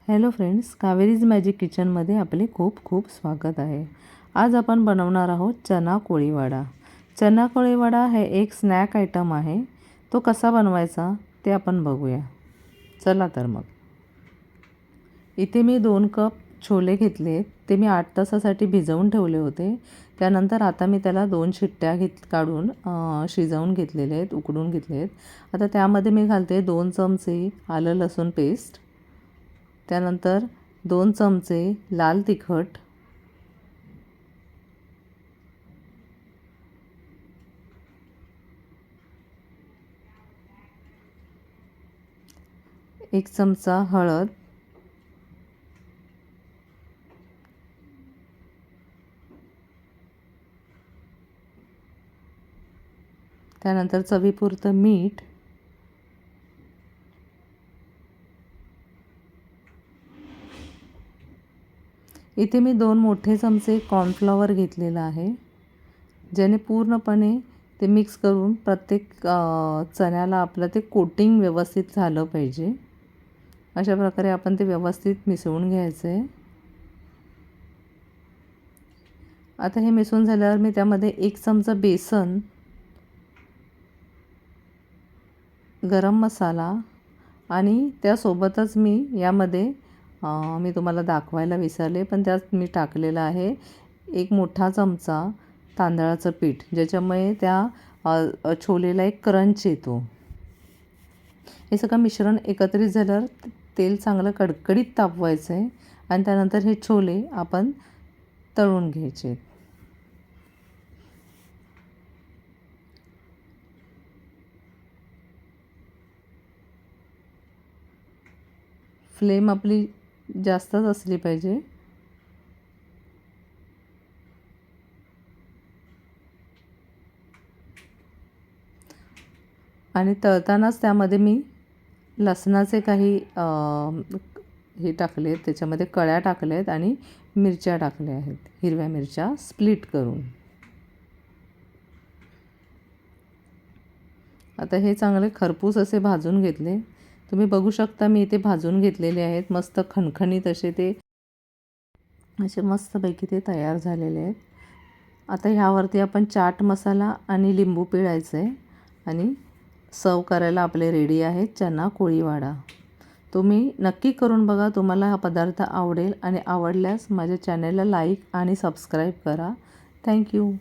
Hello friends, कावेरीज magic किचनमध्ये आपले खूप खूप स्वागत आहे। आज आपण बनवणार आहोत चना कोळीवाडा। चना कोळीवाडा हे एक स्नॅक आयटम आहे। तो कसा बनवायचा ते आपण बघूया। चला तर मग। इथे मी 2 कप छोले घेतले। ते मी 8 तासासाठी भिजवून ठेवले होते। त्यानंतर आता मी त्याला 2 शिट्ट्या काढून शिजवून घेतलेले आहेत, उकडून घेतले आहेत। आता त्यामध्ये मी घालते 2 चमचे आलं लसूण पेस्ट, त्यानंतर 2 चमचे लाल तिखट, 1 चमचा हळद, त्यानंतर चवीपुरतं मीठ, इथे मी 2 मोठे चमचे कॉर्नफ्लॉवर घेतलेला आहे, ज्याने पूर्णपणे ते मिक्स करून प्रत्येक चण्याला आपलं ते कोटिंग व्यवस्थित झालं पाहिजे। अशा प्रकारे आपण ते व्यवस्थित मिसळून घ्यायचं आहे। आता हे मिसळून झाल्यावर मी त्यामध्ये 1 चमचा बेसन, गरम मसाला आणि त्यासोबतच मी यामध्ये मी तुम्हाला दाखवायला विसरले, पण त्यात मी टाकलेलं आहे 1 मोठा चमचा तांदळाचं पीठ, ज्याच्यामुळे त्या छोलेला एक क्रंच येतो। हे सगळं मिश्रण एकत्रित झाल्यावर तेल चांगलं कडकडीत तापवायचं आहे आणि त्यानंतर हे छोले आपण तळून घ्यायचे। फ्लेम आपली जास्तच असली पाहिजे। आणि तळतानाच त्यामध्ये मी लसणाचे काही हे टाकले, त्याच्यामध्ये कळ्या टाकल्या आहेत आणि मिरच्या टाकल्या आहेत, हिरव्या मिरच्या स्प्लिट करून। आता हे चांगले खरपूस असे भाजून घेतले। तुम्ही बघू शकता मी इथे भाजून घेतलेले आहेत, मस्त खणखणीत असे ते असे मस्तपैकी ते तयार झालेले आहेत। आता ह्यावरती आपण चाट मसाला आणि लिंबू पिळायचं आहे आणि सर्व करायला आपले रेडी आहे चना कोळीवाडा। तुम्ही नक्की करून बघा, तुम्हाला हा पदार्थ आवडेल आणि आवडल्यास माझ्या चॅनलला लाईक आणि सबस्क्राईब करा। थँक्यू।